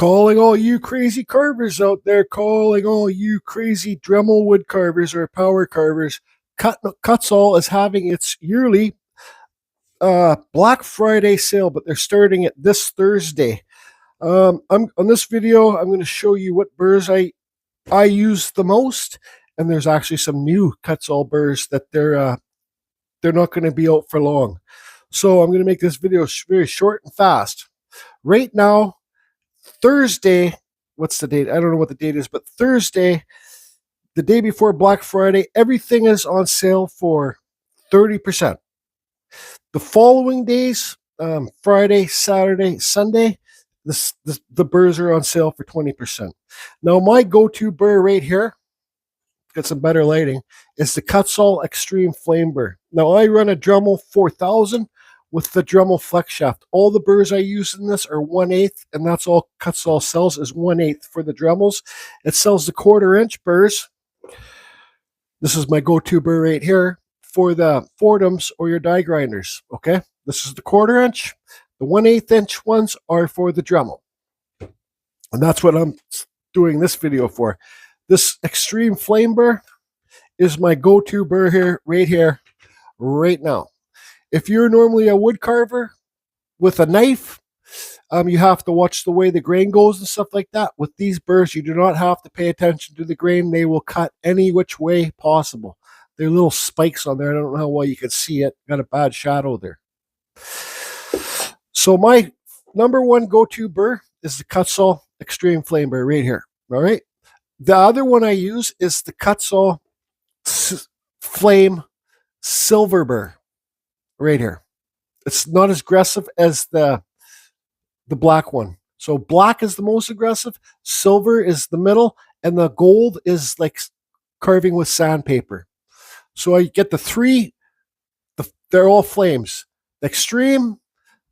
Calling all you crazy carvers out there, calling all you crazy Dremel wood carvers or power carvers. Kutzall is having its yearly Black Friday sale, but they're starting it this Thursday. I'm on this video. I'm going to show you what burrs I use the most, and there's actually some new Kutzall burrs that they're not going to be out for long. So I'm going to make this video very short and fast. Right now, Thursday, what's the date? I don't know what the date is, but Thursday, the day before Black Friday, everything is on sale for 30%. The following days, Friday, Saturday, Sunday, the burrs are on sale for 20%. Now, my go-to burr right here, get some better lighting, is the Kutzall Extreme Flame Burr. Now, I run a Dremel 4000 with the Dremel flex shaft. All the burrs I use in this are 1/8, and that's all Kutzall sells is 1/8 for the Dremels. It sells the 1/4-inch burrs. This is my go-to burr right here for the Fordhams or your die grinders. Okay, this is the 1/4-inch. The 1/8-inch ones are for the Dremel, and that's what I'm doing this video for. This Extreme Flame Burr is my go-to burr here, right now. If you're normally a wood carver with a knife, you have to watch the way the grain goes and stuff like that. With these burrs, you do not have to pay attention to the grain. They will cut any which way possible. There are little spikes on there. I don't know how well you can see it. Got a bad shadow there. So my number one go-to burr is the Kutzall Extreme Flame Burr right here. All right. The other one I use is the Kutzall Flame Silver Burr. Right here. It's not as aggressive as the black one. So black is the most aggressive, silver is the middle, and the gold is like carving with sandpaper. So I get the three, they're all flames. The extreme,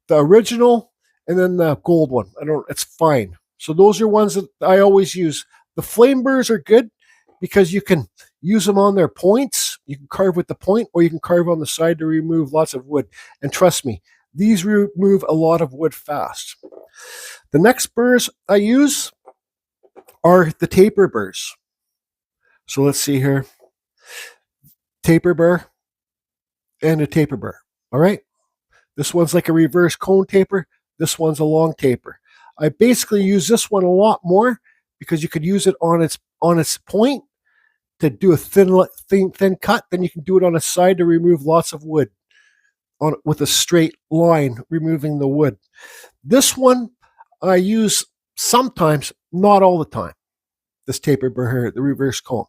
the original, and then the gold one. It's fine. So those are ones that I always use. The flame burrs are good because you can use them on their points. You can carve with the point, or you can carve on the side to remove lots of wood. And trust me, these remove a lot of wood fast. The next burrs I use are the taper burrs. So let's see here. Taper burr and a taper burr. All right. This one's like a reverse cone taper. This one's a long taper. I basically use this one a lot more because you could use it on its point to do a thin cut. Then you can do it on a side to remove lots of wood with a straight line, removing the wood. This one I use sometimes, not all the time. This taper burr here, the reverse cone.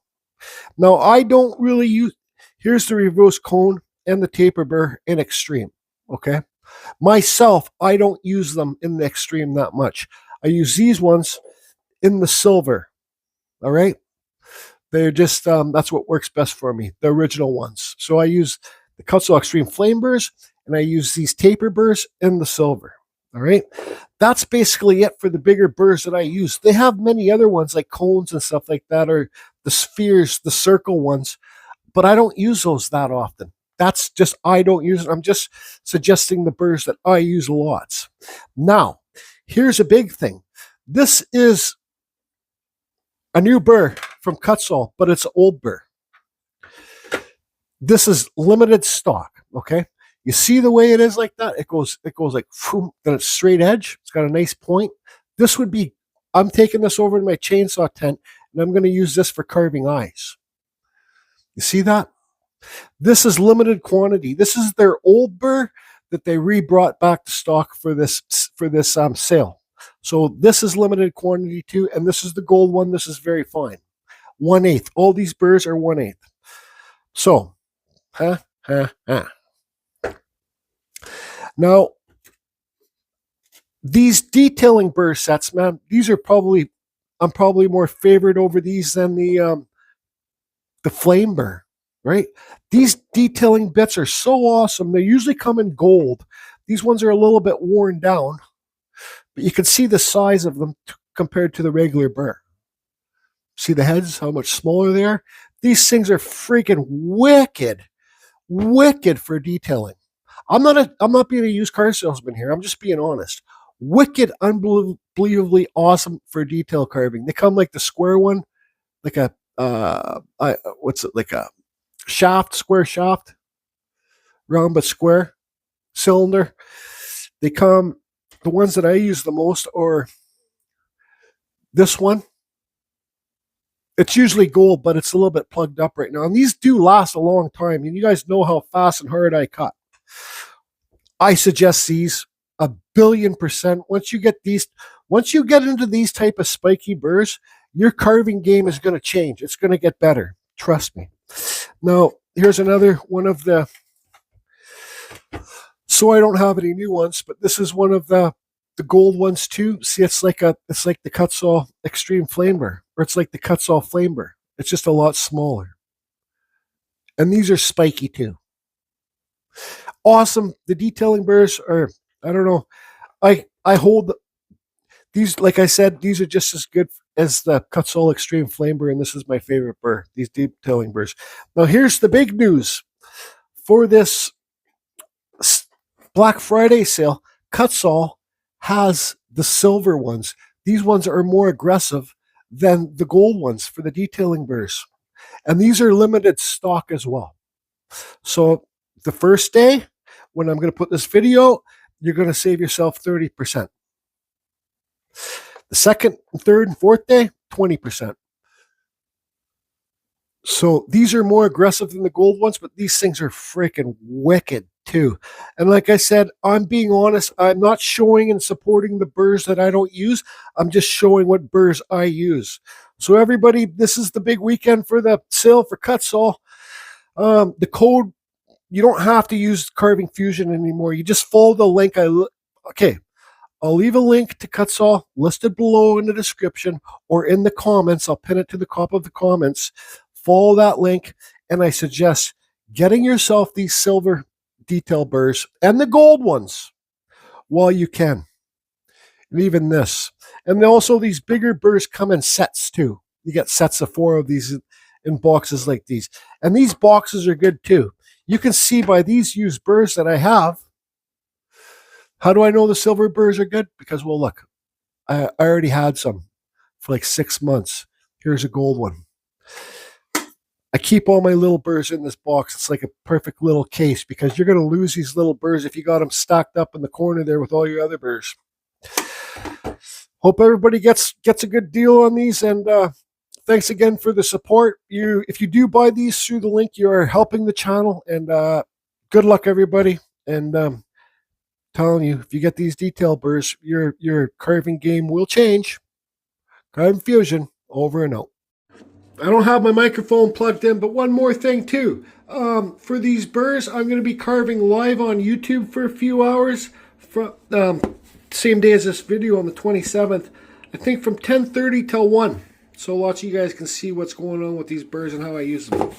Now I don't really use. Here's the reverse cone and the taper burr in extreme. Okay, myself, I don't use them in the extreme that much. I use these ones in the silver. All right. They're just, that's what works best for me, the original ones. So I use the Kutzall Extreme Flame Burrs, and I use these taper burrs in the silver. All right. That's basically it for the bigger burrs that I use. They have many other ones like cones and stuff like that, or the spheres, the circle ones, but I don't use those that often. That's just, I don't use it. I'm just suggesting the burrs that I use lots. Now, here's a big thing. This is a new burr from Kutzall, but it's an old burr. This is limited stock. Okay, you see the way it is like that. It goes like, then it's straight edge. It's got a nice point. This would be. I'm taking this over to my chainsaw tent, and I'm going to use this for carving eyes. You see that? This is limited quantity. This is their old burr that they brought back to stock for this sale. So this is limited quantity too, and this is the gold one. This is very fine. 1/8. All these burrs are 1/8. So, Now, these detailing burr sets, man, these are I'm probably more favored over these than the flame burr, right? These detailing bits are so awesome. They usually come in gold. These ones are a little bit worn down, but you can see the size of them compared to the regular burr. See the heads, how much smaller they are? These things are freaking wicked for detailing. I'm not being a used car salesman here. I'm just being honest. Wicked, unbelievably awesome for detail carving. They come like the square one, like a what's it, like a shaft, square shaft, round but square cylinder. They come, the ones that I use the most are this one. It's usually gold, but it's a little bit plugged up right now. And these do last a long time. And you guys know how fast and hard I cut. I suggest these 1,000,000,000%. Once you get into these type of spiky burrs, your carving game is going to change. It's going to get better. Trust me. Now, here's another one of the, so I don't have any new ones, but this is one of the gold ones too. See, it's like the Kutzall Extreme Flame Burr, or it's like the Kutzall Flame Burr. It's just a lot smaller. And these are spiky too. Awesome. The detailing burrs are, I don't know. I hold these, like I said, these are just as good as the Kutzall Extreme Flame Burr, and this is my favorite burr, these detailing burrs. Now here's the big news. For this Black Friday sale, Kutzall has the silver ones. These ones are more aggressive than the gold ones for the detailing burrs. And these are limited stock as well. So the first day, when I'm going to put this video, you're going to save yourself 30%. The second, third, and fourth day, 20%. So these are more aggressive than the gold ones, but these things are freaking wicked too. And like I said, I'm being honest. I'm not showing and supporting the burrs that I don't use. I'm just showing what burrs I use. So everybody, this is the big weekend for the sale for Kutzall. The code, you don't have to use Carving Fusion anymore. You just follow the link. I'll leave a link to Kutzall listed below in the description or in the comments. I'll pin it to the top of the comments. Follow that link, and I suggest getting yourself these silver detail burrs and the gold ones while you can. And even this. And also these bigger burrs come in sets too. You get sets of 4 of these in boxes like these. And these boxes are good too. You can see by these used burrs that I have. How do I know the silver burrs are good? Because, well, look, I already had some for like 6 months. Here's a gold one. I keep all my little burrs in this box. It's like a perfect little case because you're going to lose these little burrs if you got them stacked up in the corner there with all your other burrs. Hope everybody gets a good deal on these, and thanks again for the support. If you do buy these through the link, you are helping the channel, and good luck, everybody. And telling you, if you get these detail burrs, your carving game will change. Carving Fusion, over and out. I don't have my microphone plugged in, but one more thing too. For these burrs, I'm going to be carving live on YouTube for a few hours. From same day as this video on the 27th. I think from 10:30 till 1. So lots of you guys can see what's going on with these burrs and how I use them.